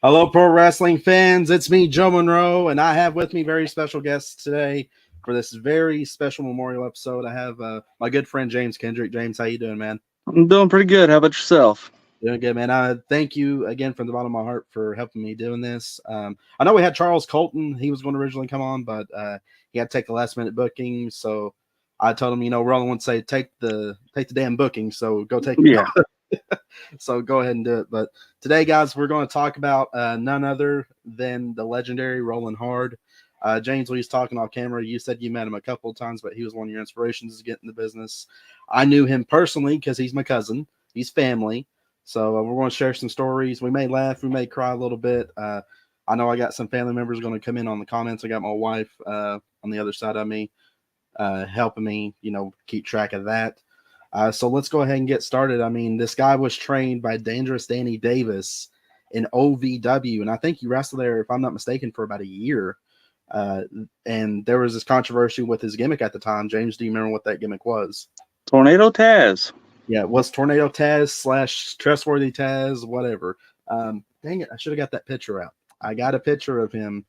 Hello, pro wrestling fans. It's me, Joe Monroe, and I have with me very special guests today for this very special memorial episode. I have my good friend James Kendrick. James, how you doing, man? I'm doing pretty good. How about yourself? Doing good, man. I thank you again from the bottom of my heart for helping me doing this. I know we had Charles Colton. He was going to originally come on, but he had to take the last minute booking. So I told him, Rollin would say take the damn booking. So go take it. Yeah. So go ahead and do it. But today, guys, we're going to talk about none other than the legendary Rollin Hard. James, we was talking off camera. You said you met him a couple of times, but he was one of your inspirations to get in the business. I knew him personally because he's my cousin. He's family. So we're going to share some stories. We may laugh. We may cry a little bit. I know I got some family members going to come in on the comments. I got my wife on the other side of me helping me, keep track of that. So let's go ahead and get started. I mean, this guy was trained by Dangerous Danny Davis in OVW, and I think he wrestled there, if I'm not mistaken, for about a year. And there was this controversy with his gimmick at the time. James, do you remember what that gimmick was? Tornado Taz. Yeah, it was Tornado Taz / Trustworthy Taz, whatever. Dang it, I should have got that picture out. I got a picture of him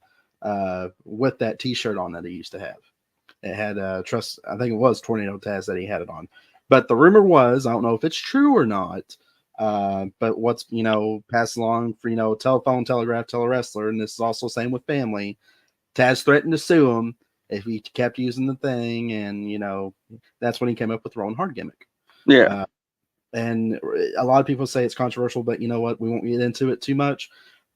with that T-shirt on that he used to have. It had I think it was Tornado Taz that he had it on. But the rumor was, I don't know if it's true or not, but what's, passed along for, telephone, telegraph, telewrestler, and this is also same with family. Taz threatened to sue him if he kept using the thing, and, that's when he came up with Rollin Hard gimmick. Yeah. And a lot of people say it's controversial, but you know what? We won't get into it too much.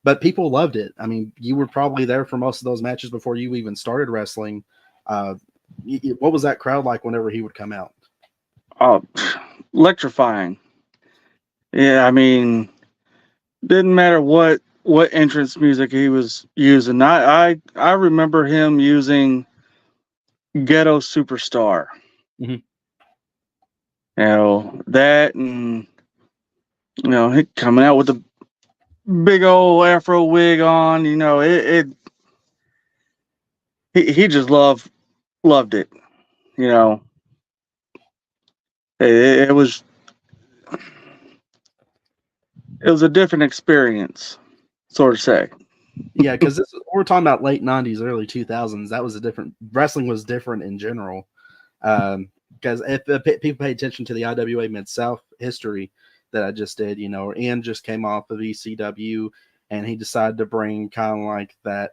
But people loved it. I mean, you were probably there for most of those matches before you even started wrestling. What was that crowd like whenever he would come out? Oh, electrifying. Yeah, I mean, didn't matter what entrance music he was using. I remember him using Ghetto Superstar. Mhm. That, and he coming out with a big old afro wig on. He just loved it. It was a different experience, so to say. Yeah, because we're talking about late 90s, early 2000s. That was wrestling was different in general. Because if people pay attention to the IWA Mid-South history that I just did, Ian just came off of ECW, and he decided to bring kind of like that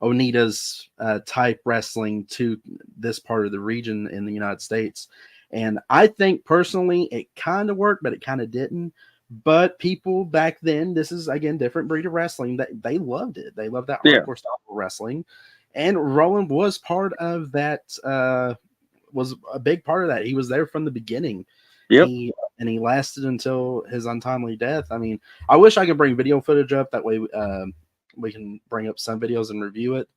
Onita's type wrestling to this part of the region in the United States. And I think personally it kind of worked, but it kind of didn't. But people back then, this is again different breed of wrestling, that they loved it. They loved that hardcore style of wrestling. And Rollin was part of that, was a big part of that. He was there from the beginning. Yep. He lasted until his untimely death. I mean, I wish I could bring video footage up. That way we can bring up some videos and review it.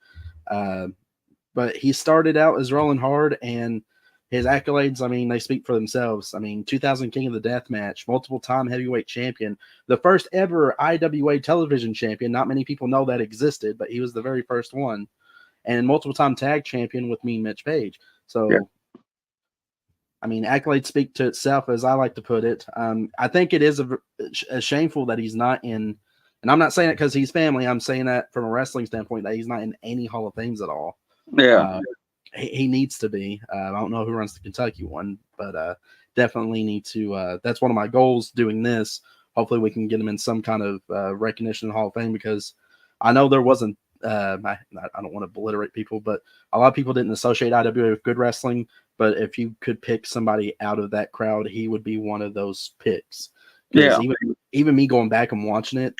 But he started out as Rollin Hard, and his accolades, I mean, they speak for themselves. I mean, 2000 King of the Death Match, multiple-time heavyweight champion, the first ever IWA television champion. Not many people know that existed, but he was the very first one. And multiple-time tag champion with Mean Mitch Page. So, yeah. I mean, accolades speak to itself, as I like to put it. I think it is a shameful that he's not in, and I'm not saying it because he's family. I'm saying that from a wrestling standpoint, that he's not in any Hall of Fames at all. Yeah. He needs to be. I don't know who runs the Kentucky one, but definitely need to. That's one of my goals doing this. Hopefully we can get him in some kind of recognition in the Hall of Fame, because I know there wasn't, I don't want to obliterate people, but a lot of people didn't associate IWA with good wrestling. But if you could pick somebody out of that crowd, he would be one of those picks. Yeah. Even me going back and watching it,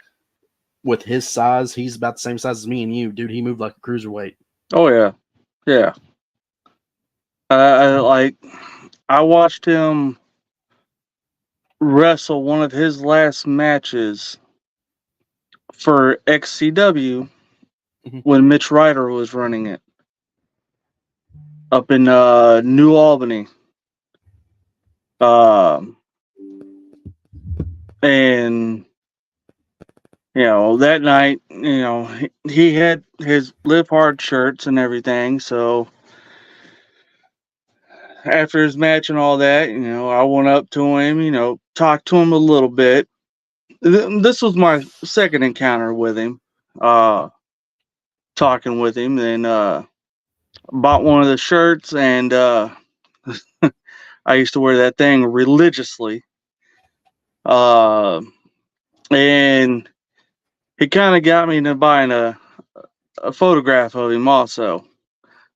with his size, he's about the same size as me and you, dude. He moved like a cruiserweight. Oh yeah, yeah. I watched him wrestle one of his last matches for XCW when Mitch Ryder was running it up in New Albany. And that night, he had his Live Hard shirts and everything. So after his match and all that, I went up to him, talked to him a little bit. This was my second encounter with him. Talking with him, and bought one of the shirts, and I used to wear that thing religiously. And he kind of got me into buying a photograph of him also,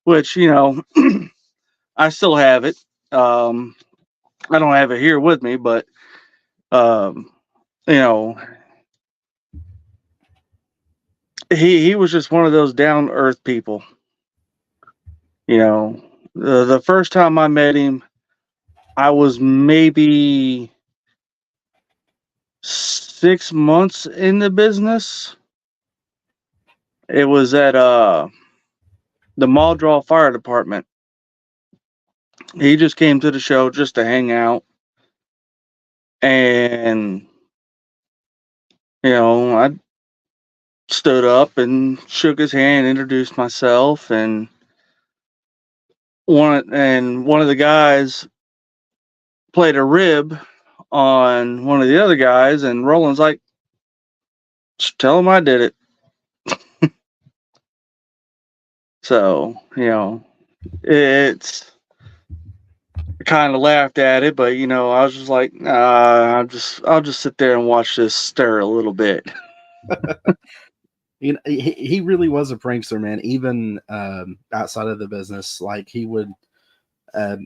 which, I still have it. I don't have it here with me, but um, you know, he was just one of those down to earth people. The first time I met him, I was maybe 6 months in the business. It was at the Muldrow Fire Department. He just came to the show just to hang out, and I stood up and shook his hand, introduced myself, and one of the guys played a rib on one of the other guys, and Rollin's like, "Tell him I did it." So, it's kind of laughed at it, but I was just like, I'll just sit there and watch this stir a little bit. He really was a prankster, man. Even outside of the business, like he would.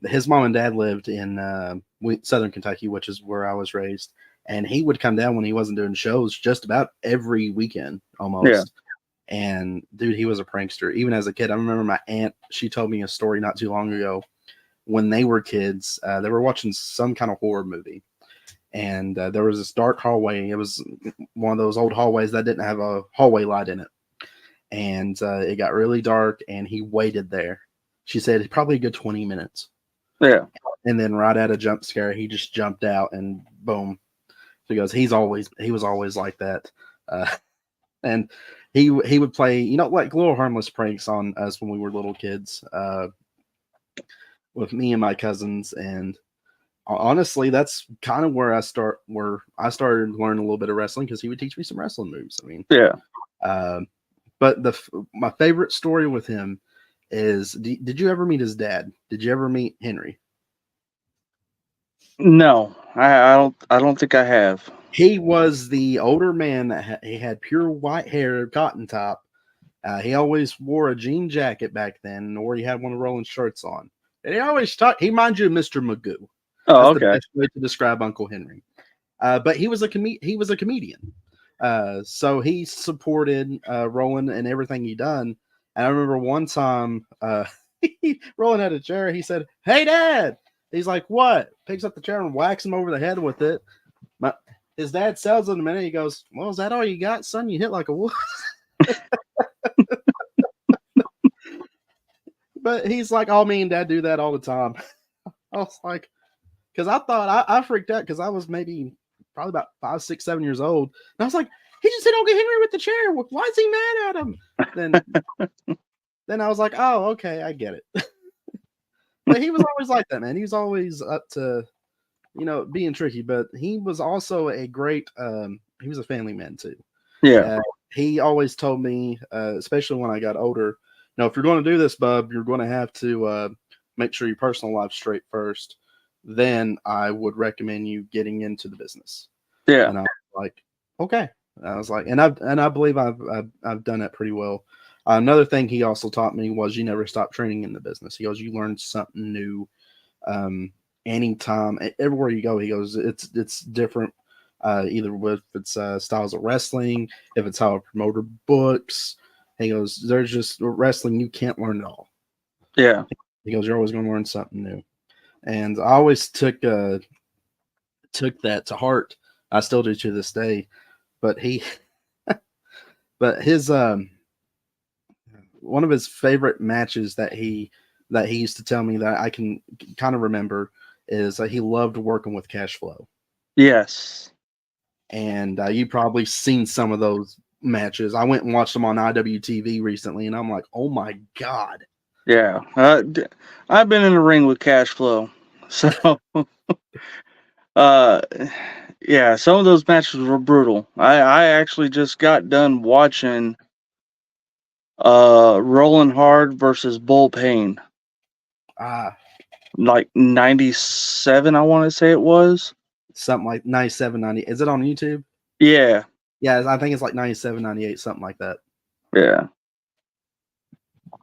His mom and dad lived in Southern Kentucky, which is where I was raised, and he would come down when he wasn't doing shows just about every weekend almost. Yeah. And dude, he was a prankster. Even as a kid, I remember my aunt. She told me a story not too long ago. When they were kids, they were watching some kind of horror movie, and there was this dark hallway. It was one of those old hallways that didn't have a hallway light in it, and it got really dark, and he waited there. She said probably a good 20 minutes. Yeah. And then right at a jump scare, he just jumped out and boom. She goes, he was always like that. And he would play, like little harmless pranks on us when we were little kids, with me and my cousins. And honestly, that's kind of where I started learning a little bit of wrestling, because he would teach me some wrestling moves. I mean, yeah. But my favorite story with him is, did you ever meet his dad? Did you ever meet Henry? No, I don't think I have. He was the older man that he had pure white hair, cotton top. He always wore a jean jacket back then, or he had one of Rollin's shirts on. And he always talked. He reminds you of Mr. Magoo. Oh, That's okay. the best way to describe Uncle Henry. But he was a comedian. So he supported Rollin and everything he done. And I remember one time, Rollin had a chair. He said, "Hey, Dad." He's like, "What?" Picks up the chair and whacks him over the head with it. His dad sells in a minute. He goes, "Well, is that all you got, son? You hit like a wolf." But he's like, "Oh, me and Dad do that all the time." I was like, because I thought I freaked out because I was maybe probably about 5, 6, 7 years old. And I was like, he just hit Uncle Henry with the chair. Why is he mad at him? Then I was like, oh, okay, I get it. But he was always like that, man. He was always up to, being tricky. But he was also a great, he was a family man too. Yeah. He always told me, especially when I got older, if you're going to do this, bub, you're going to have to make sure your personal life's straight first. Then I would recommend you getting into the business. Yeah. And I was like, okay. I was like, and I believe I've done that pretty well. Another thing he also taught me was you never stop training in the business. He goes, you learn something new anytime, everywhere you go. He goes, it's different, either with it's styles of wrestling, if it's how a promoter books. He goes, there's just wrestling, you can't learn it all. Yeah. He goes, you're always going to learn something new. And I always took that to heart. I still do to this day. But his one of his favorite matches that he used to tell me that I can kind of remember is that he loved working with Cash Flow. Yes. And you probably seen some of those matches. I went and watched them on IWTV recently, and I'm like, oh my God. Yeah. I've been in the ring with Cash Flow. So Yeah, some of those matches were brutal. I actually just got done watching Rollin Hard versus Bull Payne. Ah, Like 97, I want to say it was. something like 97, 90. Is it on YouTube? Yeah. Yeah, I think it's like 97, 98, something like that. Yeah.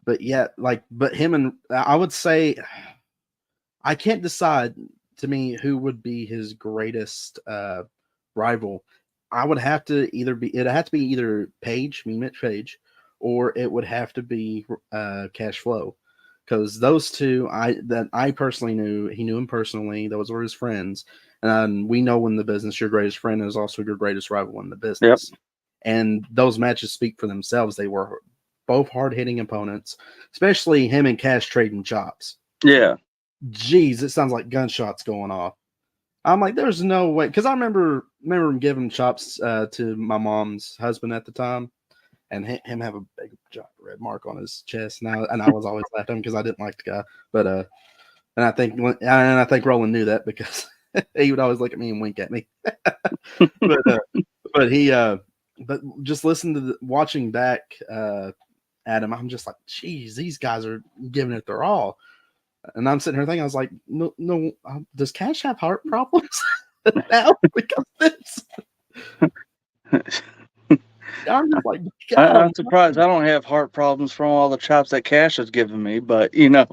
But yeah, like, but him and I would say, I can't decide to me who would be his greatest rival. I would have to it'd have to be either Mitch Page, or it would have to be Cash Flow. Because those two, I personally knew, he knew him personally. Those were his friends, and we know in the business, your greatest friend is also your greatest rival in the business. Yep. And those matches speak for themselves. They were both hard hitting opponents, especially him and Cash trading chops. Yeah. Jeez, it sounds like gunshots going off. I'm like, there's no way, because I remember him giving chops to my mom's husband at the time, and him have a big red mark on his chest. And I was always laughing because I didn't like the guy, but and I think Roland knew that because he would always look at me and wink at me. but he but just listen to watching back at him, I'm just like, geez, these guys are giving it their all. And I'm sitting here thinking, I was like, no, does Cash have heart problems now because this? I'm just like, I'm surprised I don't have heart problems from all the chops that Cash has given me, but yeah,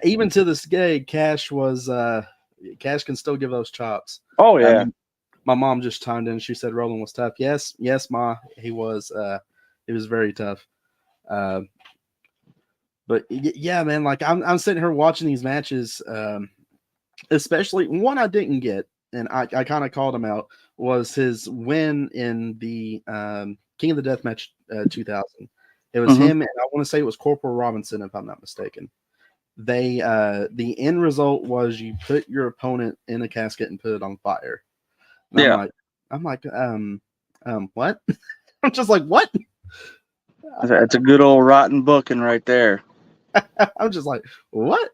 even to this day, Cash can still give those chops. Oh yeah. My mom just chimed in. She said Roland was tough. Yes, Ma, he was. He was very tough. But yeah, man, like I'm sitting here watching these matches, especially one I didn't get, and I kind of called him out, was his win in the King of the Deathmatch 2000. It was him, and I want to say it was Corporal Robinson, if I'm not mistaken. They the end result was you put your opponent in a casket and put it on fire. And yeah. I'm like, what? I'm just like, what? That's a good old rotten booking right there. I'm just like, what?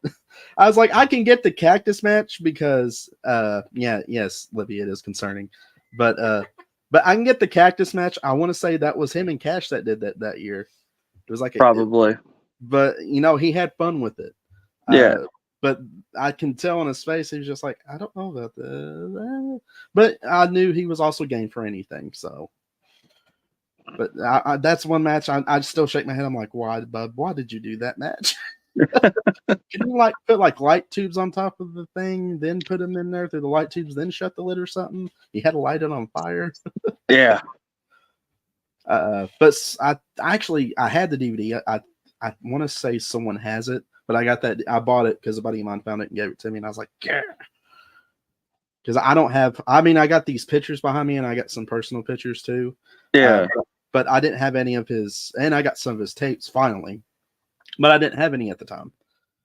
I was like, I can get the cactus match because yes, Libby, it is concerning. But I can get the cactus match. I want to say that was him and Cash that did that year. It was like probably. But he had fun with it. Yeah. But I can tell on his face he was just like, I don't know about that. But I knew he was also game for anything, so. But that's one match I still shake my head. I'm like, why, bub? Why did you do that match? Can you put light tubes on top of the thing, then put them in there through the light tubes, then shut the lid or something? You had to light it on fire. Yeah. But I had the DVD. I want to say someone has it, but I bought it because a buddy of mine found it and gave it to me, and I was like, yeah. Because I don't have. I mean, I got these pictures behind me, and I got some personal pictures too. Yeah. But I didn't have any of his, and I got some of his tapes finally, but I didn't have any at the time.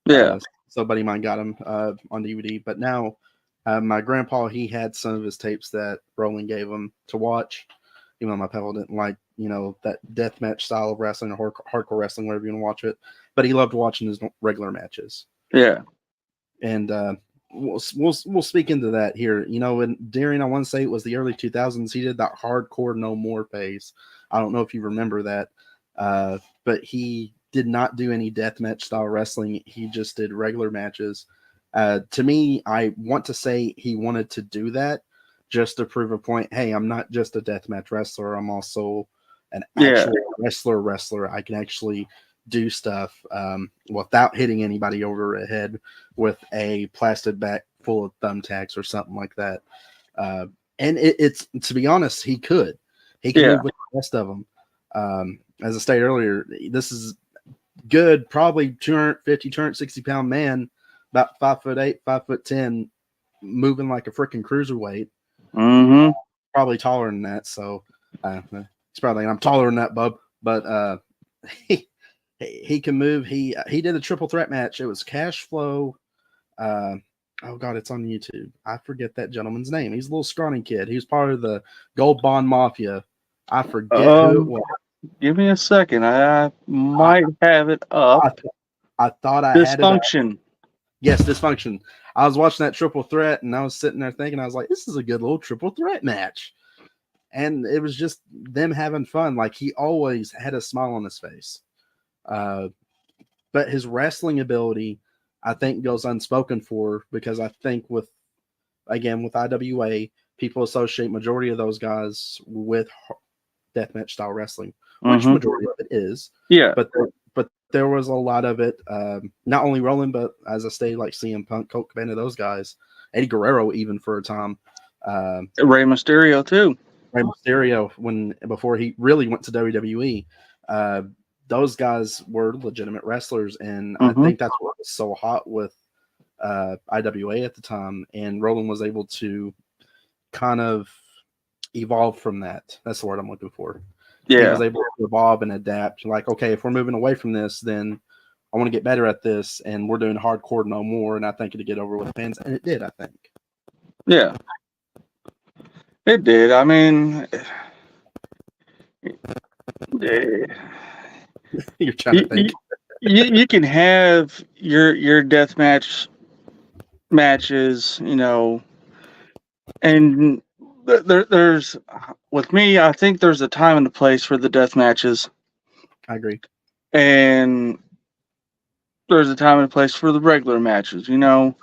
Yeah. So a buddy of mine got them on DVD. But now, my grandpa, he had some of his tapes that Roland gave him to watch. Even though my pal didn't like, that deathmatch style of wrestling or hardcore wrestling, whatever you want to watch it. But he loved watching his regular matches. Yeah. And we'll speak into that here. During, I want to say it was the early 2000s, he did that hardcore no more phase. I don't know if you remember that, but he did not do any deathmatch style wrestling. He just did regular matches. To me, I want to say he wanted to do that just to prove a point. Hey, I'm not just a deathmatch wrestler. I'm also an actual wrestler. I can actually do stuff without hitting anybody over the head with a plastic bag full of thumbtacks or something like that. And it's, to be honest, he could move with the rest of them. As I stated earlier, this is good, probably 250, 260 pound man, about 5'8", 5'10", moving like a freaking cruiserweight. Mm-hmm. Probably taller than that. So he's probably, I'm taller than that, bub. But he can move. He did a triple threat match. It was Cash Flow. Oh God, it's on YouTube. I forget that gentleman's name. He's a little scrawny kid. He was part of the Gold Bond Mafia. I forget who it was. Give me a second. I might have it up. I thought I Dysfunction. had it up. Yes, Dysfunction. I was watching that triple threat, and I was sitting there thinking, I was like, this is a good little triple threat match. And it was just them having fun. Like, he always had a smile on his face. But his wrestling ability, I think, goes unspoken for, because I think with IWA, people associate majority of those guys with deathmatch style wrestling, which majority of it is. Yeah. But there was a lot of it, not only Rollin, but as I stated, like CM Punk, Colt Cabana, those guys, Eddie Guerrero, even for a time. Rey Mysterio too. Rey Mysterio, before he really went to WWE, those guys were legitimate wrestlers, and I think that's what was so hot with IWA at the time. And Rollin was able to kind of evolve from that. That's the word I'm looking for. Yeah. He was able to evolve and adapt. Like, okay, if we're moving away from this, then I want to get better at this, and we're doing hardcore no more. And I think it'd get over with fans, and it did, I think. Yeah. It did. I mean, you're trying to think. You can have your death matches, you know, and there's, with me, I think there's a time and a place for the death matches. I agree. And there's a time and a place for the regular matches. You know,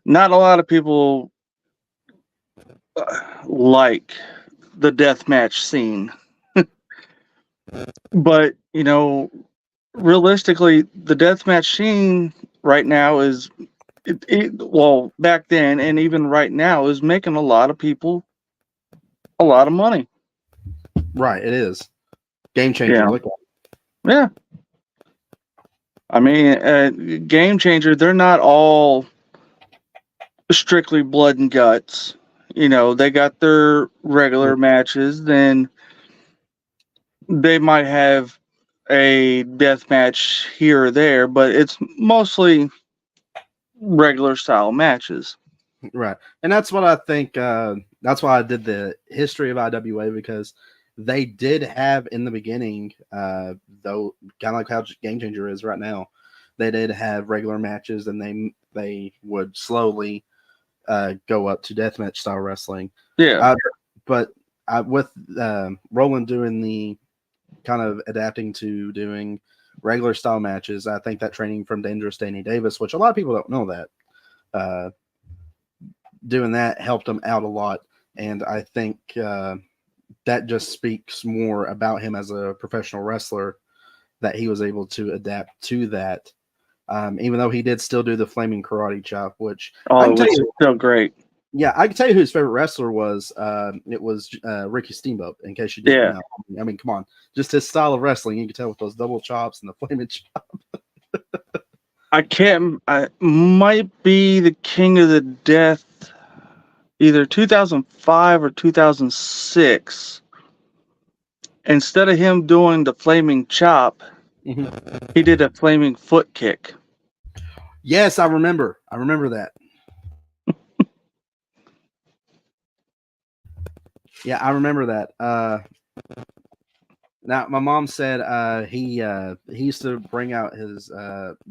not a lot of people like the death match scene. But, you know, realistically, the deathmatch scene right now is, well, back then and even right now, is making a lot of people a lot of money. Right, it is. Game changer. Yeah. Look at it. Yeah. I mean, Game Changer, they're not all strictly blood and guts. You know, they got their regular matches, then they might have a death match here or there, but it's mostly regular style matches. Right. And that's what I think. That's why I did the history of IWA, because they did have in the beginning, though, kind of like how Game Changer is right now, they did have regular matches, and they would slowly go up to deathmatch style wrestling. Yeah. But with Rollin doing the kind of adapting to doing regular style matches, I think that training from Dangerous Danny Davis, which a lot of people don't know that, doing that helped him out a lot. And I think that just speaks more about him as a professional wrestler, that he was able to adapt to that. Even though he did still do the flaming karate chop, which was so great. Yeah, I can tell you who his favorite wrestler was. It was Ricky Steamboat, in case you didn't know. I mean, come on. Just his style of wrestling, you can tell with those double chops and the flaming chop. I might be the King of the Death, either 2005 or 2006. Instead of him doing the flaming chop, he did a flaming foot kick. Yes, I remember that. Yeah, I remember that. Now, my mom said he used to bring out his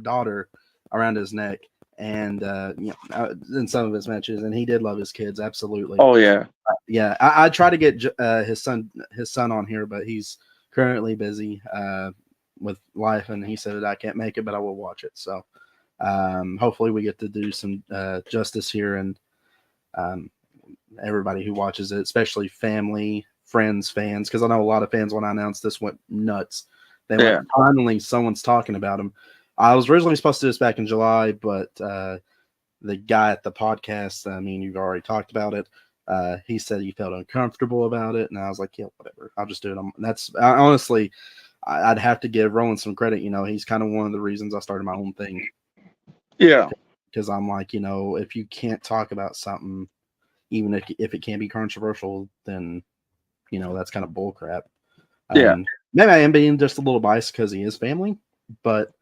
daughter around his neck, and in some of his matches, and he did love his kids, absolutely. Oh yeah, yeah. I try to get his son on here, but he's currently busy with life, and he said that I can't make it, but I will watch it. So hopefully we get to do some justice here, and everybody who watches it, especially family, friends, fans, because I know a lot of fans, when I announced this, went nuts. They went, finally someone's talking about him. I was originally supposed to do this back in July, but the guy at the podcast, I mean, you've already talked about it. He said he felt uncomfortable about it, and I was like, yeah, whatever, I'll just do it. That's honestly, I'd have to give Rollin some credit. You know, he's kind of one of the reasons I started my own thing. Yeah, because I'm like, you know, if you can't talk about something, even if it can be controversial, then, you know, that's kind of bull crap. Maybe I am being just a little biased because he is family, but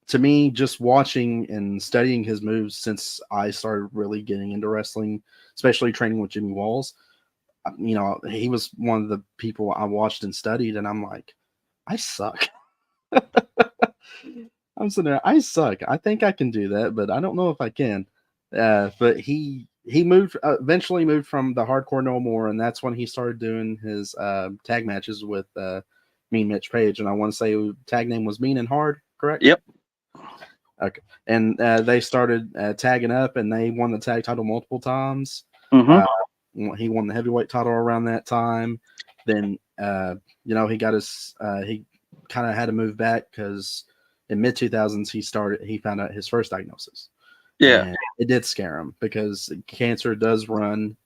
to me, just watching and studying his moves since I started really getting into wrestling, especially training with Jimmy Walls, you know, he was one of the people I watched and studied, and I'm like, I suck. I'm sitting there, I suck. I think I can do that, but I don't know if I can. But he moved eventually moved from the hardcore no more, and that's when he started doing his tag matches with Mean Mitch Page, and I want to say tag name was Mean and Hard, correct? Yep. Okay, and they started tagging up, and they won the tag title multiple times. He won the heavyweight title around that time. Then he got his he kind of had to move back because in mid 2000s he found out his first diagnosis. Yeah. And it did scare him because cancer does run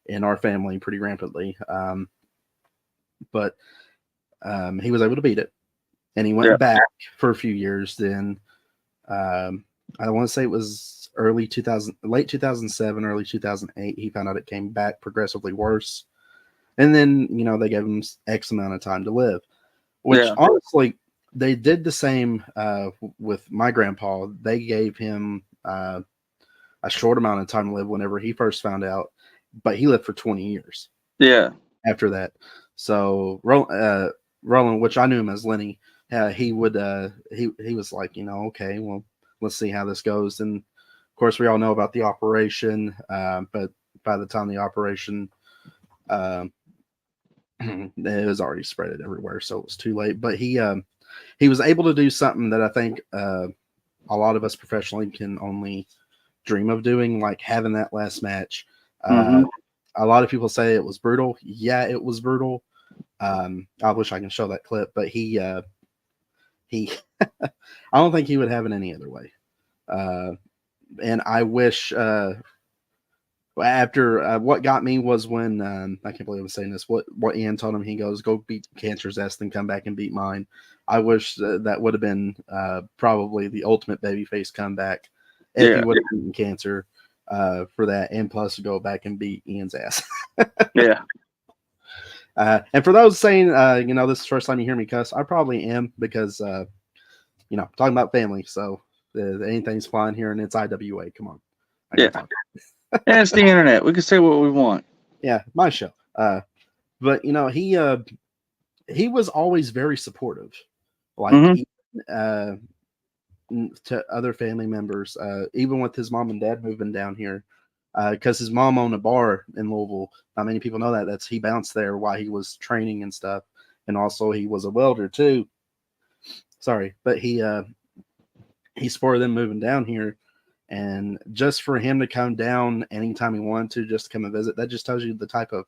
in our family pretty rampantly. But he was able to beat it, and he went back for a few years. Then I want to say it was late 2007, early 2008. He found out it came back progressively worse, and then they gave him X amount of time to live. Which honestly, they did the same with my grandpa. They gave him a short amount of time to live whenever he first found out, but he lived for 20 years. Yeah. After that, so Rollin, which I knew him as Lenny, he would he was like, okay, well, let's see how this goes. And of course, we all know about the operation, but by the time the operation, it was already spread everywhere, so it was too late. But he was able to do something that I think a lot of us professionally can only dream of doing, like having that last match. A lot of people say it was brutal. Yeah, it was brutal. I wish I can show that clip, but he I don't think he would have it any other way. And I wish after what got me was when I can't believe I'm saying this. What Ian told him, he goes, "Go beat cancer's ass, then come back and beat mine." I wish that would have been probably the ultimate babyface comeback if he would have beaten cancer for that, and plus go back and beat Ian's ass. Yeah. And for those saying, this is the first time you hear me cuss, I probably am because, talking about family. So anything's fine here, and it's IWA. Come on. And it's the internet. We can say what we want. Yeah, my show. But he was always very supportive, like to other family members, even with his mom and dad moving down here. Because his mom owned a bar in Louisville. Not many people know that. He bounced there while he was training and stuff, and also he was a welder too. Sorry, but he supported them moving down here, and just for him to come down anytime he wanted to, just come and visit, that just tells you the type of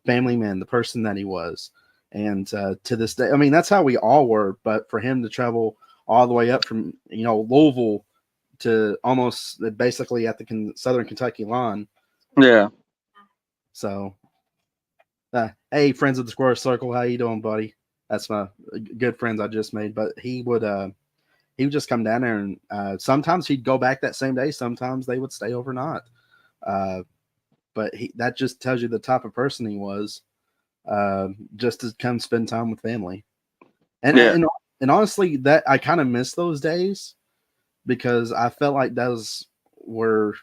family man, the person that he was. And to this day, I mean, that's how we all were. But for him to travel all the way up from Louisville to almost basically at the Southern Kentucky line. Yeah. So, hey, friends of the Square Circle, how you doing, buddy? That's my good friends I just made. But he would just come down there, and sometimes he'd go back that same day. Sometimes they would stay overnight. But that just tells you the type of person he was, just to come spend time with family. And honestly, that I kind of miss those days, because I felt like those were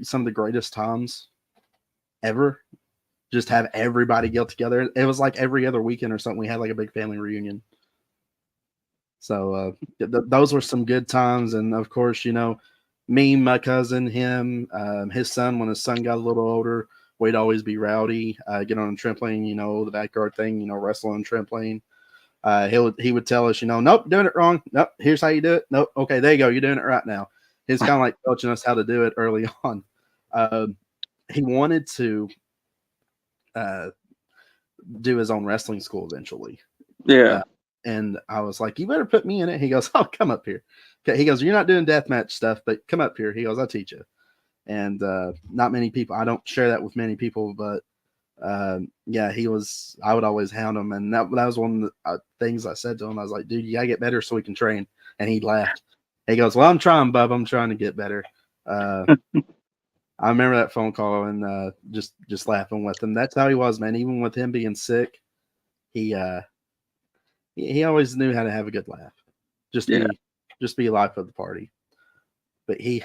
some of the greatest times ever. Just have everybody get together. It was like every other weekend or something. We had like a big family reunion. So those were some good times. And of course, me, my cousin, him, his son, when his son got a little older, we'd always be rowdy, get on a trampoline, the backyard thing, wrestle on trampoline. He would tell us, nope, doing it wrong. Nope, here's how you do it. Nope, okay, there you go. You're doing it right now. He's kind of like coaching us how to do it early on. He wanted to do his own wrestling school eventually. Yeah. And I was like, you better put me in it. He goes, oh, come up here. Okay. He goes, you're not doing deathmatch stuff, but come up here. He goes, I'll teach you. And not many people, I don't share that with many people, but yeah, I would always hound him. And that was one of the things I said to him. I was like, dude, you gotta get better so we can train. And he laughed. He goes, well, I'm trying, bub. I'm trying to get better. I remember that phone call and just laughing with him. That's how he was, man. Even with him being sick, he always knew how to have a good laugh. Just be life of the party. But you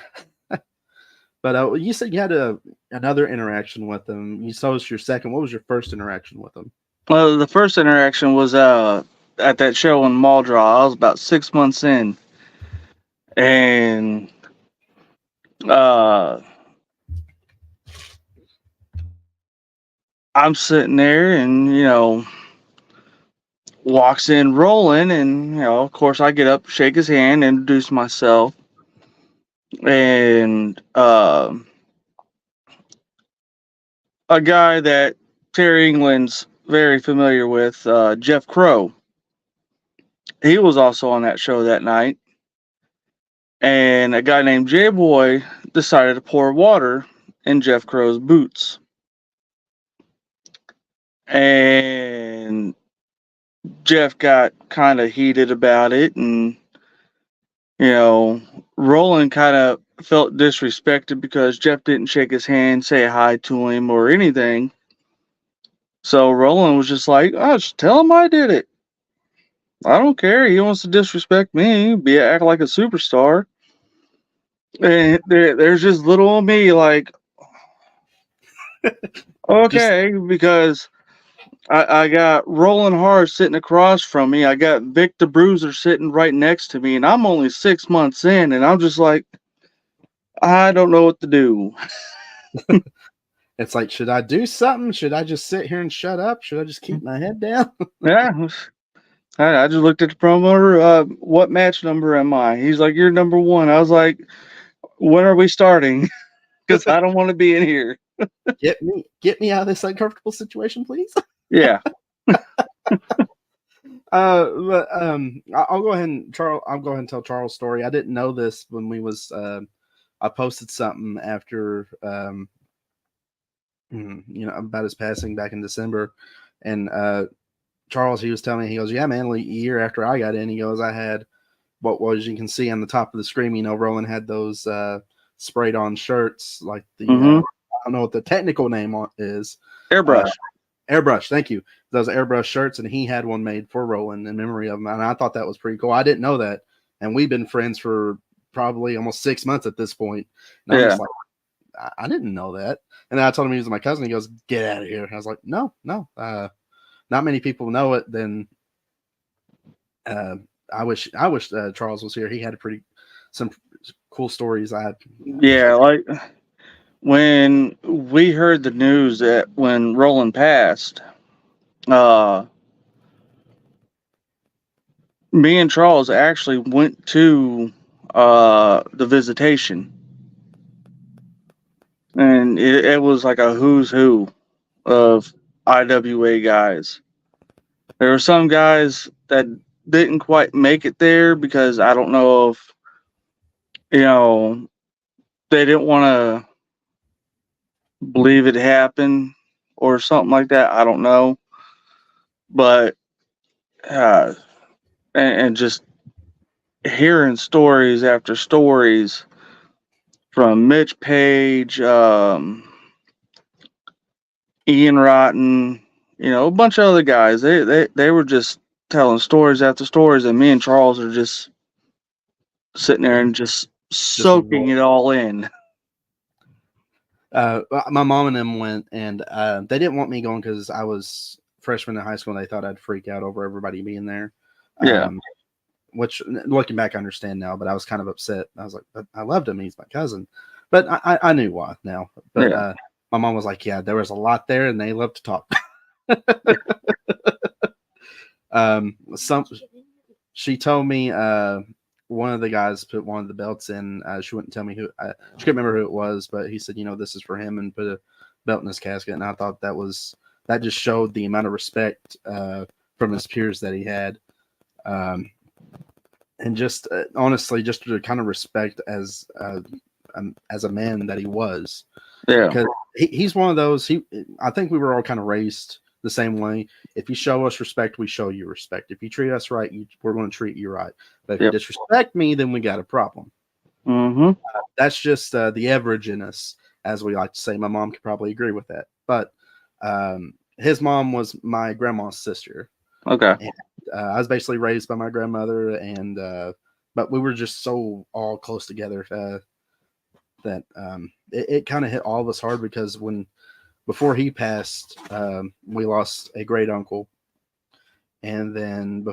said you had another interaction with him. You saw us your second. What was your first interaction with him? Well, the first interaction was at that show in Muldraw. I was about 6 months in, and I'm sitting there, and walks in Rollin, and of course, I get up, shake his hand, introduce myself, and a guy that Terry England's very familiar with, Jeff Crow. He was also on that show that night, and a guy named J Boy decided to pour water in Jeff Crow's boots. And Jeff got kind of heated about it, and Roland kind of felt disrespected because Jeff didn't shake his hand, say hi to him, or anything. So Roland was just like, "Oh, just tell him I did it. I don't care. He wants to disrespect me, act like a superstar." And there's just little old me like, okay, because I got Rollin Hard sitting across from me. I got Vic the Bruiser sitting right next to me, and I'm only 6 months in, and I'm just like, I don't know what to do. It's like, should I do something? Should I just sit here and shut up? Should I just keep my head down? Yeah. I just looked at the promoter. What match number am I? He's like, you're number 1. I was like, when are we starting? Because I don't want to be in here. Get me out of this uncomfortable situation, please. Yeah. But I'll go ahead and tell Charles' story. I didn't know this when we was I posted something after about his passing back in December, and Charles, he was telling me, he goes, yeah, man, like a year after I got in, he goes, I had what was, you can see on the top of the screen, Roland had those sprayed on shirts, like the I don't know what the technical name is. Airbrush, thank you. Those airbrush shirts, and he had one made for Roland in memory of him, and I thought that was pretty cool. I didn't know that, and we've been friends for probably almost 6 months at this point. And I'm just like, I didn't know that. And then I told him he was my cousin. He goes, get out of here. And I was like, no, not many people know it. Then I wish Charles was here. He had some cool stories. Yeah, like when we heard the news that when Roland passed, me and Charles actually went to the visitation, and it was like a who's who of IWA guys. There were some guys that didn't quite make it there because I don't know if they didn't want to believe it happened or something like that. I don't know, but and just hearing stories after stories from Mitch Page, Ian Rotten, a bunch of other guys. They were just telling stories after stories, and me and Charles are just sitting there and just soaking it all in. My mom and them went, and they didn't want me going because I was freshman in high school, and they thought I'd freak out over everybody being there. Yeah. Which, looking back, I understand now, but I was kind of upset. I was like, but I loved him. He's my cousin. But I knew why now. But my mom was like, yeah, there was a lot there, and they love to talk. She told me one of the guys put one of the belts in. She wouldn't tell me who. She couldn't remember who it was, but he said, this is for him, and put a belt in his casket. And I thought that just showed the amount of respect from his peers that he had. And just honestly, just to kind of respect as a man that he was. Yeah. Because he's one of those. I think we were all kind of raised the same way. If you show us respect, we show you respect. If you treat us right, we're going to treat you right. But if you disrespect me, then we got a problem. Mm-hmm. That's just the average in us, as we like to say. My mom could probably agree with that. But his mom was my grandma's sister. Okay. And, I was basically raised by my grandmother, and but we were just so all close together that it kind of hit all of us hard because before he passed, we lost a great uncle, and then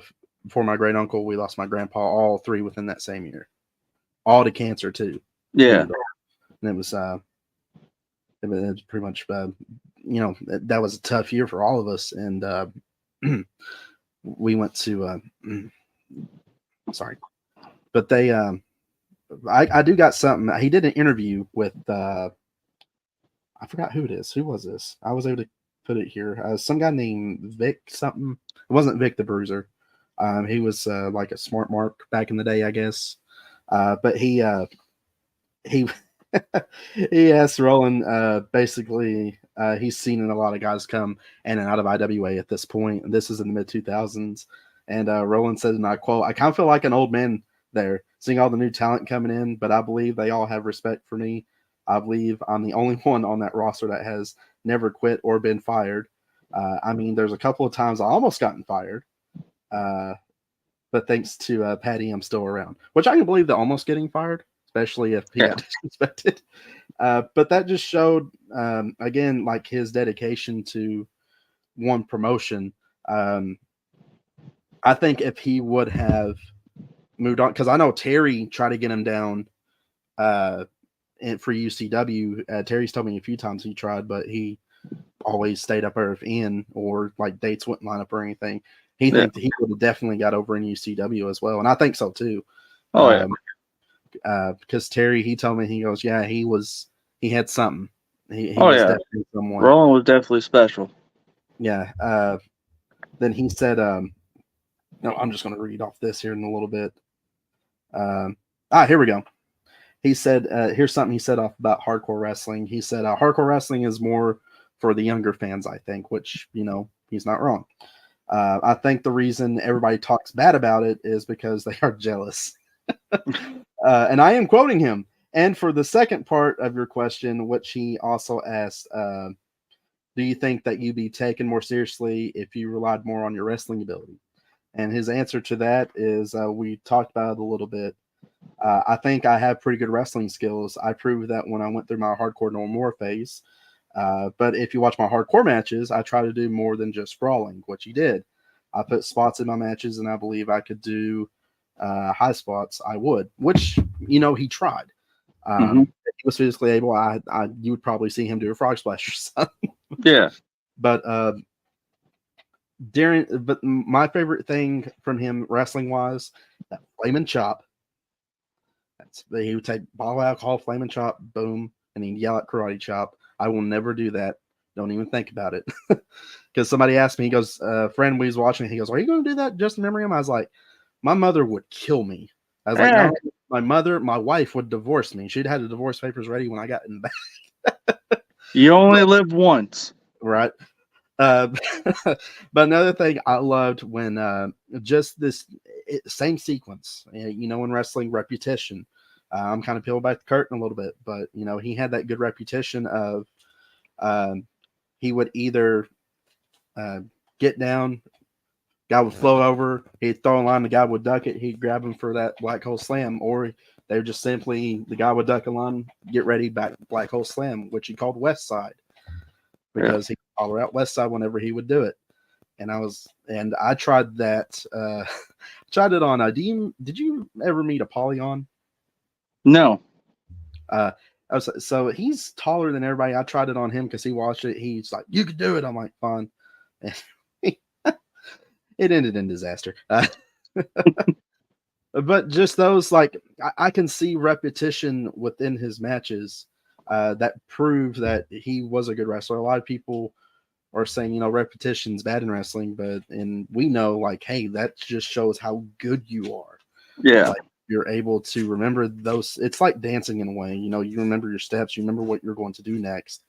before my great uncle, we lost my grandpa. All three within that same year, all to cancer too. Yeah, and it was pretty much that was a tough year for all of us. And we went to, sorry, but they, I do got something. He did an interview with, I forgot who it is. Who was this? I was able to put it here. Some guy named Vic something. It wasn't Vic the Bruiser. He was like a smart mark back in the day, I guess. But he he asked Rollin, basically, he's seen a lot of guys come in and out of IWA at this point, and this is in the mid 2000s. And Rollin said, and I quote, "I kind of feel like an old man there, seeing all the new talent coming in, but I believe they all have respect for me. I believe I'm the only one on that roster that has never quit or been fired. I mean, there's a couple of times I almost gotten fired, but thanks to Patty, I'm still around." Which I can believe the almost getting fired, especially if he got disrespected. But that just showed, again, like his dedication to one promotion. I think if he would have moved on, because I know Terry tried to get him down for UCW. Terry's told me a few times he tried, but he always stayed up there in, or like dates wouldn't line up or anything. He thinks he would have definitely got over in UCW as well, and I think so too. Oh yeah. Because Terry, he told me, he goes, yeah, he had something. He oh was yeah. definitely someone. Rollin was definitely special. Yeah. Then he said, no, I'm just going to read off this here in a little bit. Here we go. He said, here's something he said off about hardcore wrestling. He said, hardcore wrestling is more for the younger fans, I think, which, he's not wrong. I think the reason everybody talks bad about it is because they are jealous. And I am quoting him. And for the second part of your question, which he also asked, do you think that you'd be taken more seriously if you relied more on your wrestling ability? And his answer to that is, we talked about it a little bit. I think I have pretty good wrestling skills. I proved that when I went through my hardcore no more phase. But if you watch my hardcore matches, I try to do more than just sprawling, which he did. I put spots in my matches, and I believe I could do high spots. I would, which, he tried. If he was physically able, you would probably see him do a frog splash or something. Yeah. But my favorite thing from him wrestling wise, that flaming chop. He would take bottle of alcohol, flaming chop, boom, and he'd yell at karate chop. I will never do that. Don't even think about it. Because somebody asked me, he goes, friend, we was watching, he goes, "Are you going to do that just in memory of him?" I was like, my mother would kill me. I was like, no, my wife would divorce me. She'd had the divorce papers ready when I got in back. You only live once. Right. But another thing I loved when just this same sequence, in wrestling, repetition. I'm kind of peeling back the curtain a little bit, but he had that good reputation of he would either get down, guy would float over, he'd throw a line, the guy would duck it, he'd grab him for that black hole slam, or they would just simply, the guy would duck a line, get ready, back black hole slam, which he called West Side, because he would holler out West Side whenever he would do it. And I tried that. Tried it on. Did you ever meet Apollyon? No. So he's taller than everybody. I tried it on him because he watched it. He's like, "You could do it." I'm like, "Fine." It ended in disaster. But just those, like, I can see repetition within his matches that prove that he was a good wrestler. A lot of people are saying, repetition's bad in wrestling, and we know, like, hey, that just shows how good you are. Yeah. Like, you're able to remember those. It's like dancing in a way. You remember your steps. You remember what you're going to do next.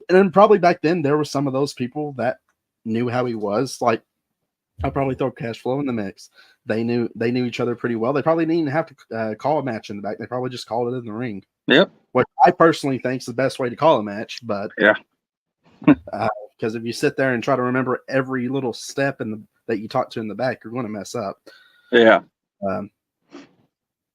And then probably back then, there were some of those people that knew how he was. Like, I'll probably throw Cash Flow in the mix. They knew each other pretty well. They probably didn't even have to call a match in the back. They probably just called it in the ring. Yep. What I personally think is the best way to call a match. But yeah, because if you sit there and try to remember every little step that you talk to in the back, you're going to mess up. Yeah.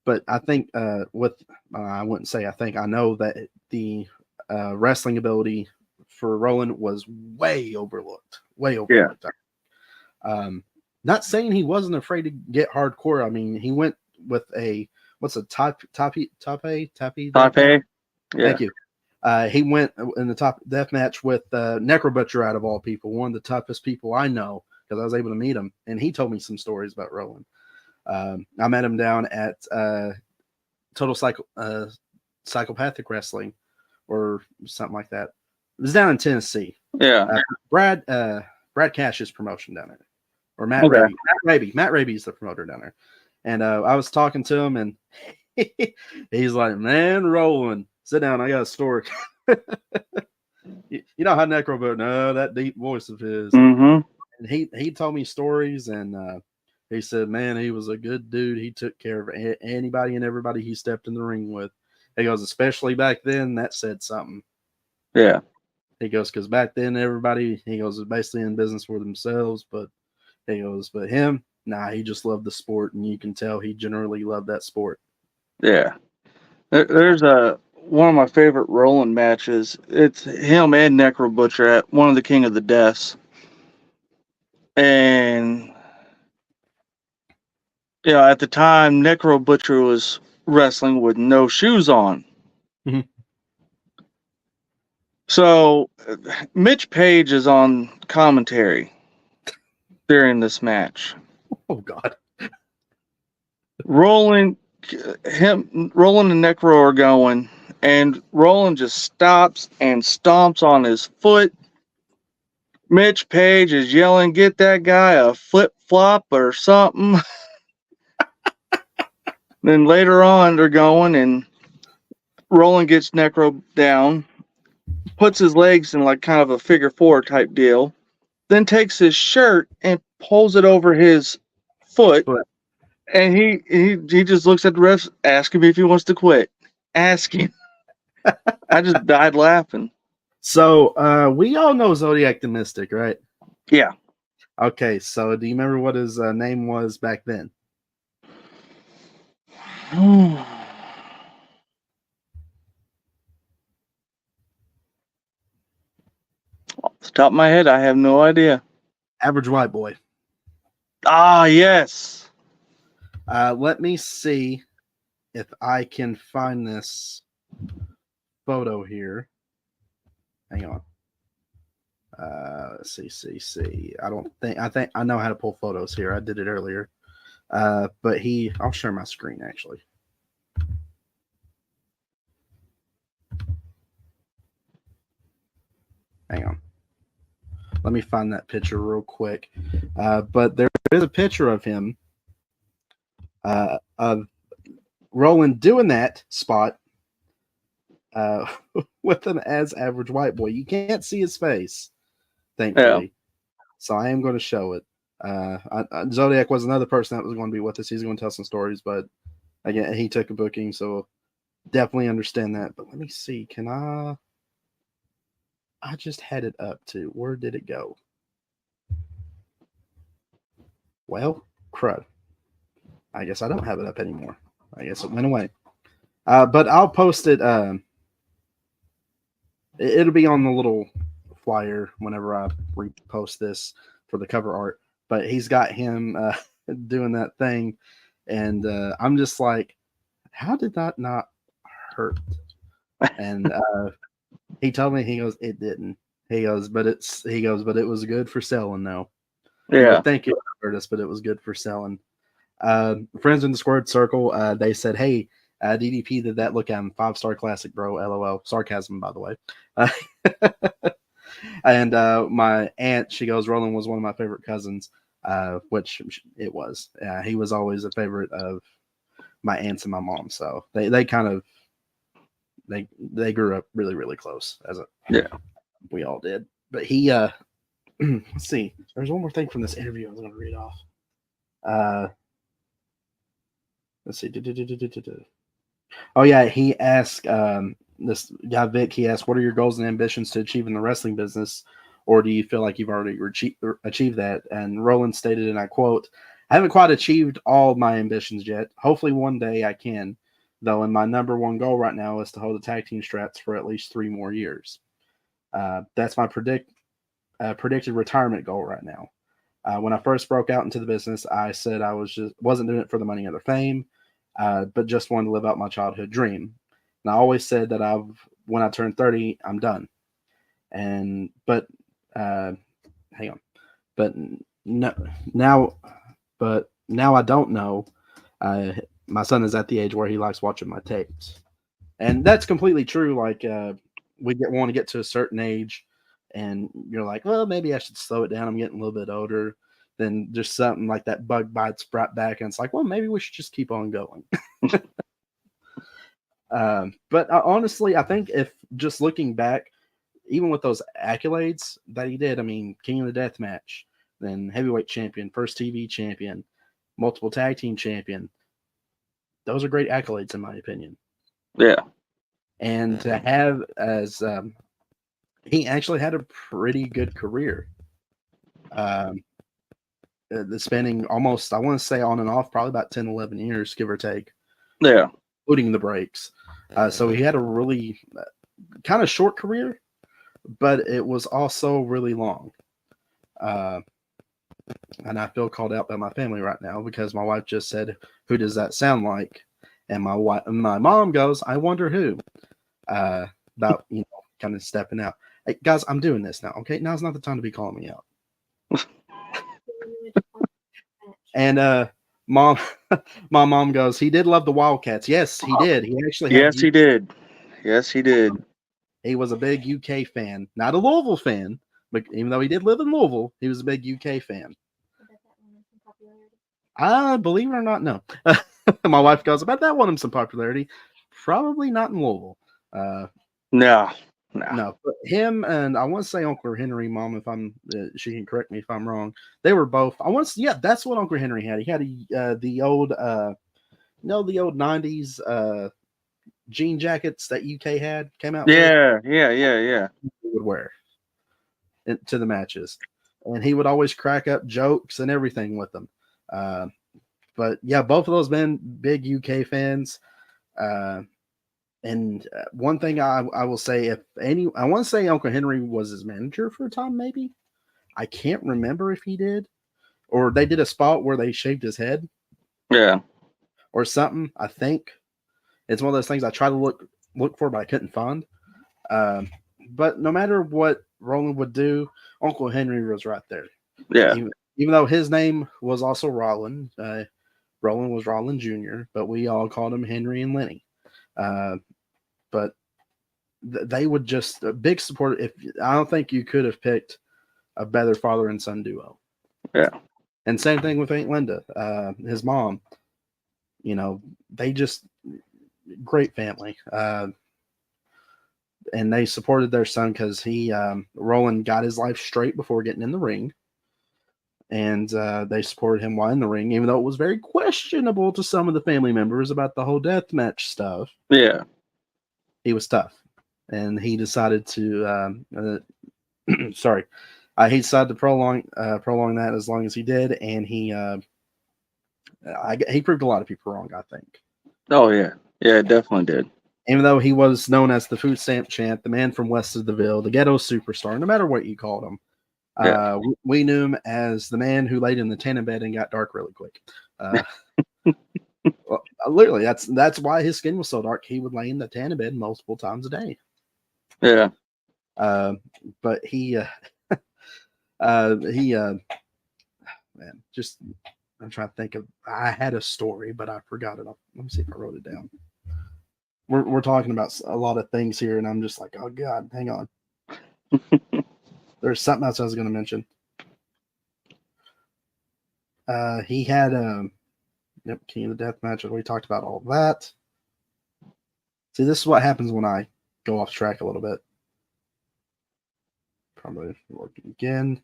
But I think I wouldn't say I think, I know that the wrestling ability for Rollin was way overlooked. Way overlooked. Yeah. Not saying he wasn't afraid to get hardcore. I mean, he went with what's a Taipei? Yeah. Thank you. He went in the top death match with Necro Butcher out of all people, one of the toughest people I know because I was able to meet him, and he told me some stories about Rollin. I met him down at Total Psychopathic Wrestling or something like that. It was down in Tennessee. Yeah. Brad Cash's promotion down there, or Matt Okay. Raby. Matt Raby is the promoter down there, and I was talking to him, and he's like, "Man, Rollin, sit down. I got a story." You know how Necro, no, that deep voice of his. Mm-hmm. And he told me stories, and he said, "Man, he was a good dude. He took care of anybody and everybody he stepped in the ring with." He goes, especially back then, that said something. Yeah. He goes, because back then everybody, he goes, was basically in business for themselves, but he goes, but him, nah, he just loved the sport, and you can tell he generally loved that sport. Yeah. There's one of my favorite Rollin matches. It's him and Necro Butcher at one of the King of the Deaths. And at the time, Necro Butcher was wrestling with no shoes on. Mhm. So Mitch Page is on commentary during this match. Oh God. Rollin and Necro are going, and Rollin just stops and stomps on his foot. Mitch Page is yelling, "Get that guy a flip flop or something." Then later on, they're going, and Rollin gets Necro down, puts his legs in like kind of a figure four type deal, then takes his shirt and pulls it over his foot. And he just looks at the refs, ask him if he wants to quit. Ask him. I just died laughing. So we all know Zodiac the Mystic, right? Yeah. Okay, so do you remember what his name was back then? Off the top of my head, I have no idea. Average White Boy. Ah, yes. Let me see if I can find this photo here. Hang on. Let's see. I think I know how to pull photos here. I did it earlier. But I'll share my screen actually. Hang on. Let me find that picture real quick. But there is a picture of him of Rollin doing that spot with him as Average White Boy. You can't see his face, thankfully. Yeah. So I am going to show it. Zodiac was another person that was going to be with us. He's going to tell some stories, but again, he took a booking, so definitely understand that. But let me see. Can I just had it up to where did it go? Well, crud. I guess I don't have it up anymore. I guess it went away. But I'll post it. It'll be on the little flyer whenever I repost this for the cover art. But he's got him doing that thing, and I'm just like, how did that not hurt? And he told me, he goes, it didn't. He goes, but it was good for selling though. Yeah. I think it hurt us, but it was good for selling. Friends in the Squared Circle, they said, hey, DDP did that look at him. 5-star classic, bro. LOL. Sarcasm, by the way. And my aunt, she goes, Rollin was one of my favorite cousins, which it was. He was always a favorite of my aunts and my mom. So they kind of, they grew up really, really close we all did. But he, let's see, there's one more thing from this interview I was going to read off. Let's see. Oh yeah, he asked this guy Vic. He asked, "What are your goals and ambitions to achieve in the wrestling business, or do you feel like you've already achieved that?" And Rollin stated, and I quote, "I haven't quite achieved all of my ambitions yet. Hopefully, one day I can. Though, and my number one goal right now is to hold the tag team straps for at least 3 more years. That's my predicted retirement goal right now. When I first broke out into the business, I said I wasn't doing it for the money or the fame, but just wanted to live out my childhood dream. And I always said that I've when I turn 30, I'm done. But hang on. But no, now, but now I don't know. My son is at the age where he likes watching my tapes, and that's completely true. Like we want to get to a certain age, and you're like, well, maybe I should slow it down. I'm getting a little bit older. Then just something like that bug bites brought back, and it's like, well, maybe we should just keep on going. But honestly, I think if just looking back, even with those accolades that he did, I mean, King of the Death Match, then heavyweight champion, first TV champion, multiple tag team champion, those are great accolades in my opinion. Yeah. And to have as he actually had a pretty good career. Spending almost, I want to say on and off, probably about 10, 11 years, give or take. Yeah. Including the breaks. So he had a really kind of short career, but it was also really long. And I feel called out by my family right now because my wife just said, "Who does that sound like?" And my mom goes, "I wonder who." About kind of stepping out. Hey, guys, I'm doing this now. Okay, now's not the time to be calling me out. And mom, my mom goes, "He did love the Wildcats." Yes, he did. He actually had. Yes, he did. Yes, he did. He was a big UK fan, not a Louisville fan, but even though he did live in Louisville, he was a big UK fan. Believe it or not, no. My wife goes, "I bet that won him some popularity." Probably not in Louisville. No. No, but him and I want to say Uncle Henry, Mom, if I'm, she can correct me if I'm wrong. They were both. Yeah, that's what Uncle Henry had. He had the old, the old '90s jean jackets that UK came out. Yeah. He would wear to the matches, and he would always crack up jokes and everything with them. But yeah, both of those men, big UK fans. And one thing I will say, I want to say Uncle Henry was his manager for a time, maybe. I can't remember if he did, or they did a spot where they shaved his head. Yeah. Or something. I think it's one of those things I tried to look for, but I couldn't find. But no matter what Rollin would do, Uncle Henry was right there. Yeah. Even though his name was also Rollin, Rollin was Rollin Jr., but we all called him Henry and Lenny. But they would just a big support. I don't think you could have picked a better father and son duo. Yeah. And same thing with Aunt Linda, his mom. They just great family. And they supported their son because Rollin got his life straight before getting in the ring. And they supported him while in the ring, even though it was very questionable to some of the family members about the whole death match stuff. Yeah. He was tough. And he decided to, sorry, he decided to prolong that as long as he did. And he proved a lot of people wrong, I think. Oh, yeah. Yeah, it definitely did. Even though he was known as the food stamp champ, the man from west of the Ville, the ghetto superstar, no matter what you called him. Yeah. We knew him as the man who laid in the tanning bed and got dark really quick. Well, literally, that's why his skin was so dark. He would lay in the tanning bed multiple times a day. Yeah. But he man, just I'm trying to think of. I had a story, but I forgot it. Let me see if I wrote it down. We're talking about a lot of things here, and I'm just like, oh God, hang on. There's something else I was going to mention. He had King of the Death Match. We talked about all that. See, this is what happens when I go off track a little bit. Probably working again.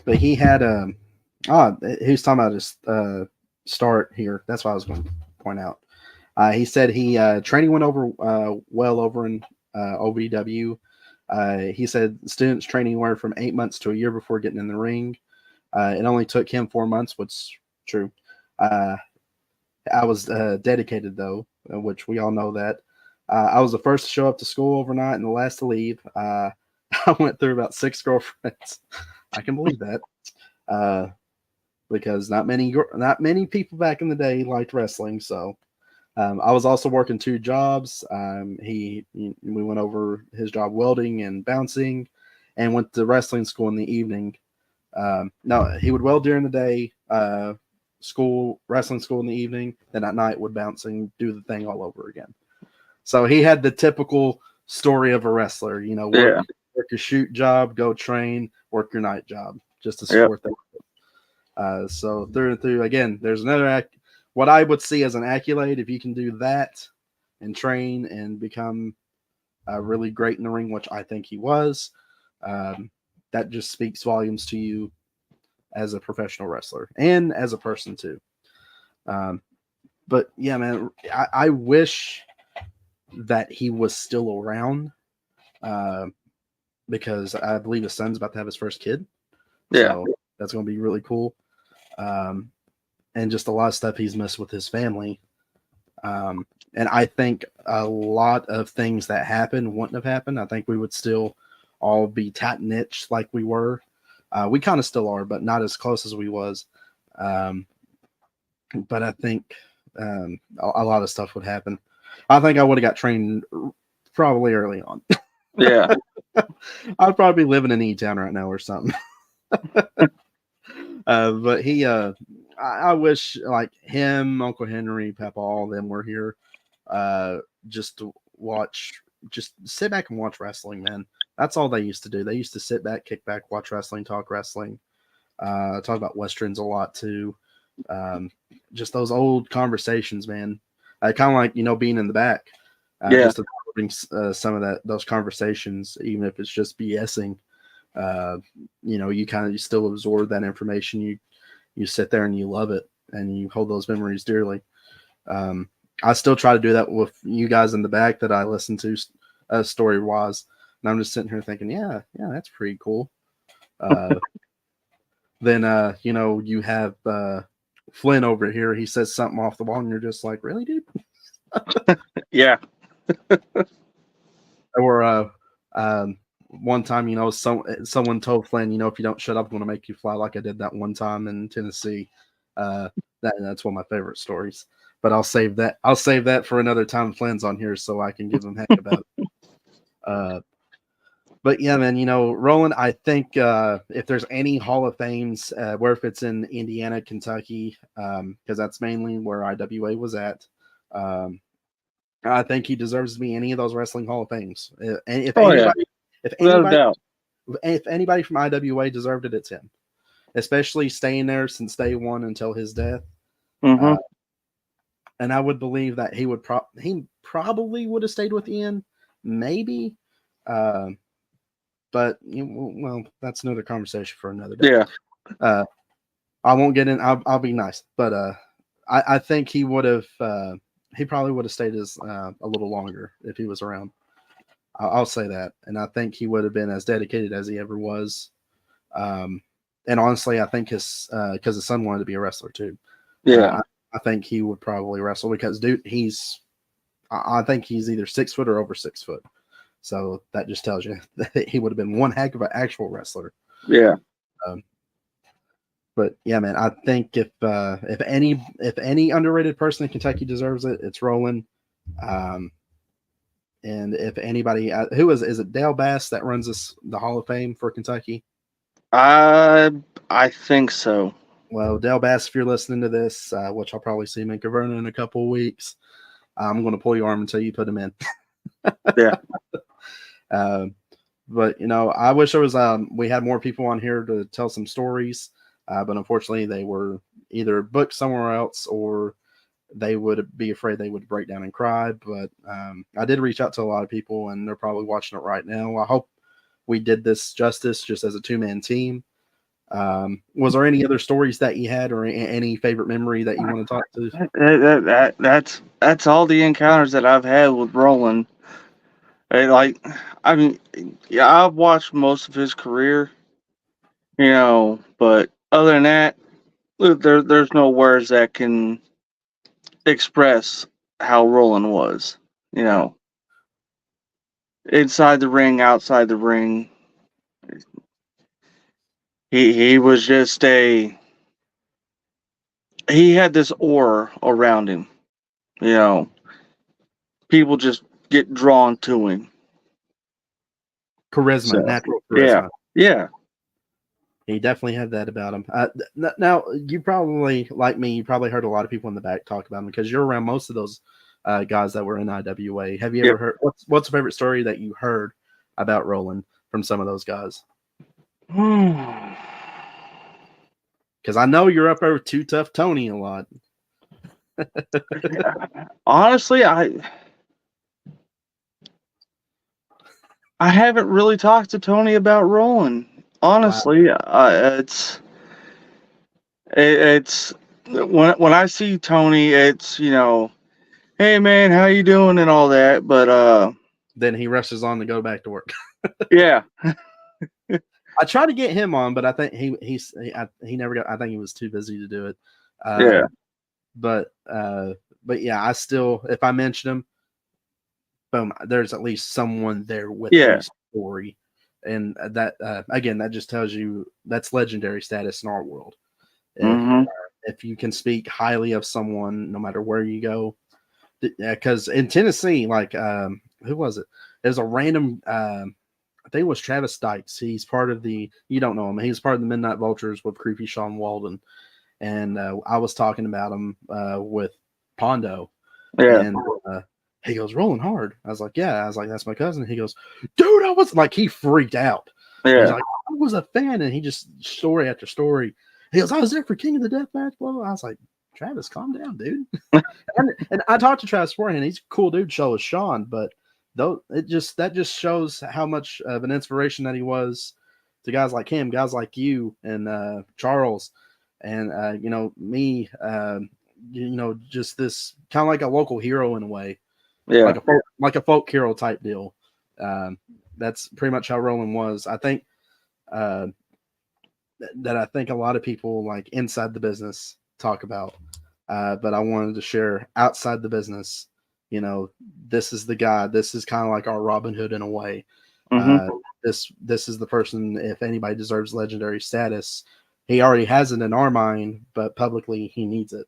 But he had he was talking about his start here. That's what I was going to point out. He said training went over well over in OVW. He said students training were from 8 months to a year before getting in the ring. It only took him 4 months, which is true. I was dedicated, though, which we all know that. I was the first to show up to school overnight and the last to leave. I went through about 6 girlfriends. I can believe that because not many people back in the day liked wrestling. So I was also working two jobs. We went over his job welding and bouncing, and went to wrestling school in the evening. No, he would weld during the day, wrestling school in the evening. Then at night would bouncing, do the thing all over again. So he had the typical story of a wrestler. You know, Yeah. work your shoot job, go train, work your night job, just to Yep. support that. So through and through, again, there's another what I would see as an accolade if you can do that and train and become really great in the ring, which I think he was. That just speaks volumes to you as a professional wrestler and as a person too. But yeah, man, I wish that he was still around because I believe his son's about to have his first kid. Yeah. So that's going to be really cool. And just a lot of stuff he's missed with his family. And I think a lot of things that happened wouldn't have happened. I think we would still all be tight knit like we were. We kind of still are, but not as close as we was. But I think a lot of stuff would happen. I think I would have got trained probably early on. Yeah. I'd probably be living in E-Town right now or something. But I wish like him, Uncle Henry, Papa, all of them were here just to watch, just sit back and watch wrestling, man. That's all they used to do. They used to sit back, kick back, watch wrestling, talk wrestling, talk about Westerns a lot too. Just those old conversations, man. Kind of like, being in the back. Yeah. Just absorbing some of those conversations, even if it's just BSing. You still absorb that information. You sit there and you love it, and you hold those memories dearly. I still try to do that with you guys in the back that I listen to story wise, and I'm just sitting here thinking, yeah, that's pretty cool. Then you have Flynn over here. He says something off the wall, and you're just like, really, dude? Yeah. Or one time, someone told Flynn, if you don't shut up, I'm going to make you fly, like I did that one time in Tennessee. That's one of my favorite stories. But I'll save that for another time. Flynn's on here, so I can give him heck about it. But yeah, man, Rollin, I think if there's any Hall of Fames, where if it's in Indiana, Kentucky, because that's mainly where IWA was at, I think he deserves to be any of those wrestling Hall of Fames. And if anybody from IWA deserved it, it's him. Especially staying there since day one until his death. Mm-hmm. And I would believe that he probably would have stayed with Ian, maybe. But that's another conversation for another day. Yeah. I won't get in. I'll be nice, but I think he would have. He probably would have stayed a little longer if he was around. I'll say that, and I think he would have been as dedicated as he ever was. And honestly, I think because his son wanted to be a wrestler too. Yeah. I think he would probably wrestle because, dude, I think he's either 6 foot or over 6 foot. So that just tells you that he would have been one heck of an actual wrestler. Yeah. But yeah, man, I think if any underrated person in Kentucky deserves it, it's Rollin. And if anybody, is it Dale Bass that runs the Hall of Fame for Kentucky? I think so. Well, Dale Bass, if you're listening to this, which I'll probably see him in Caverna in a couple of weeks, I'm going to pull your arm until you put him in. Yeah. But I wish there was we had more people on here to tell some stories, but unfortunately they were either booked somewhere else or they would be afraid they would break down and cry. But I did reach out to a lot of people, and they're probably watching it right now. I hope we did this justice just as a 2-man team. Was there any other stories that you had, or any favorite memory that you want to talk to? That's all the encounters that I've had with Rollin. I've watched most of his career, but other than that, there's no words that can express how Rollin was. Inside the ring, outside the ring. He was just he had this aura around him you know, people just get drawn to him. Charisma, So natural yeah, charisma. yeah, He definitely had that about him. Now, you probably, like me, you probably heard a lot of people in the back talk about him because you're around most of those guys that were in IWA. Have you yep. ever heard what's the favorite story that you heard about Roland from some of those guys? Because I know you're up over Too Tough Tony a lot. Honestly, I haven't really talked to Tony about rolling. Wow. Honestly, it's when I see Tony, it's hey man, how you doing and all that. But Then he rushes on to go back to work. yeah, I tried to get him on, but I think he never got. I think he was too busy to do it. yeah, But yeah, I still, if I mention him, boom, there's at least someone there with yeah, a story, and that again, that just tells you that's legendary status in our world. If hmm, if you can speak highly of someone, no matter where you go, because in Tennessee, like who was it? It was a random. I think it was Travis Dykes. He's part of the. You don't know him. He's part of the Midnight Vultures with Creepy Sean Walden, and I was talking about him with Pondo, yeah, and he goes, Rolling Hard. I was like, yeah. I was like, that's my cousin. He goes, dude, I was like, he freaked out. He's yeah, like, I was a fan, and he just story after story. He goes, I was there for King of the Death Match. Blah, blah. I was like, Travis, calm down, dude. and I talked to Travis beforehand. He's a cool dude. So is Sean, but though that just shows how much of an inspiration that he was to guys like him, guys like you and Charles, and me. Just this kind of like a local hero in a way, yeah, like a folk hero type deal. Um, that's pretty much how Roland was. I think uh, that I think a lot of people like inside the business talk about, but I wanted to share outside the business. This is the guy. This is kind of like our Robin Hood in a way. hmm, Uh, this is the person. If anybody deserves legendary status, he already has it in our mind, but publicly he needs it.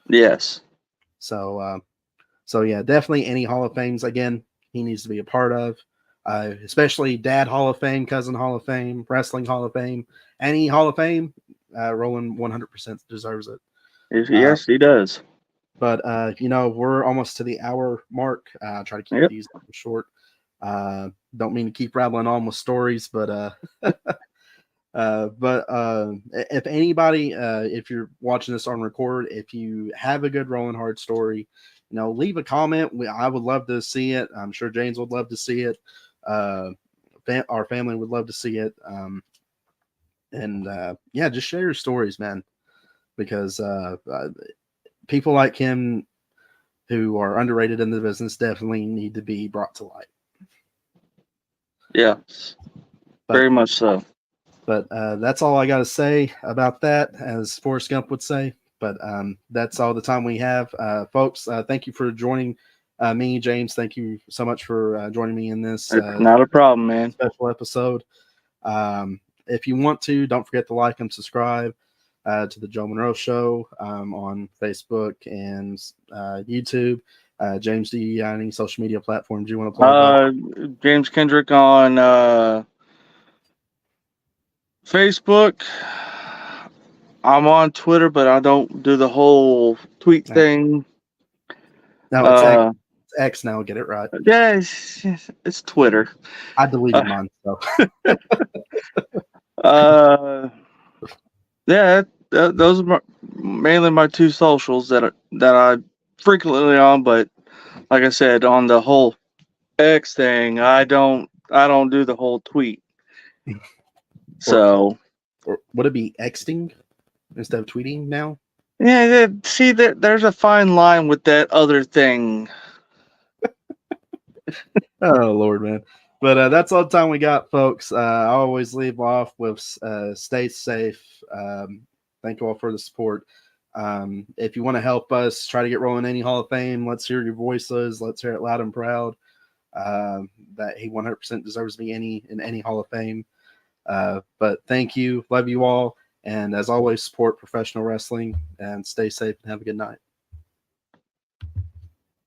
yes, So so yeah, definitely any Hall of Fames again, he needs to be a part of. Especially Dad Hall of Fame, Cousin Hall of Fame, Wrestling Hall of Fame, any Hall of Fame. Roland 100% deserves it. Uh, yes, he does. but we're almost to the hour mark. Try to keep Yep. these short. Don't mean to keep rattling on with stories, but if anybody, if you're watching this on record, if you have a good Rolling Hard story, leave a comment. I would love to see it. I'm sure James would love to see it. Uh, our family would love to see it. And yeah, just share your stories, man, because people like him who are underrated in the business definitely need to be brought to light. Yeah, But very much so. But that's all I got to say about that, as Forrest Gump would say. But that's all the time we have, folks. Thank you for joining me, James. Thank you so much for joining me in this It's not a problem, man. special episode. If you want to, don't forget to like and subscribe to the Joe Monroe Show on Facebook and YouTube. James, do you got any social media platforms you want to plug? James Kendrick on Facebook. I'm on Twitter, but I don't do the whole tweet thing. No, it's X. Uh, It's X now. Get it right. yeah, it's Twitter. I deleted Uh, mine. So. uh, yeah, those are mainly my two socials that I frequently on. But like I said, on the whole X thing, I don't do the whole tweet. or, So or would it be Xting instead of tweeting now? yeah, see that there's a fine line with that other thing. Oh Lord, man. But that's all the time we got, folks. I always leave off with stay safe. Thank you all for the support. If you want to help us try to get rolling any Hall of Fame, let's hear your voices. Let's hear it loud and proud. That he 100% deserves to be in any Hall of Fame. But thank you. Love you all. And as always, support professional wrestling and stay safe and have a good night.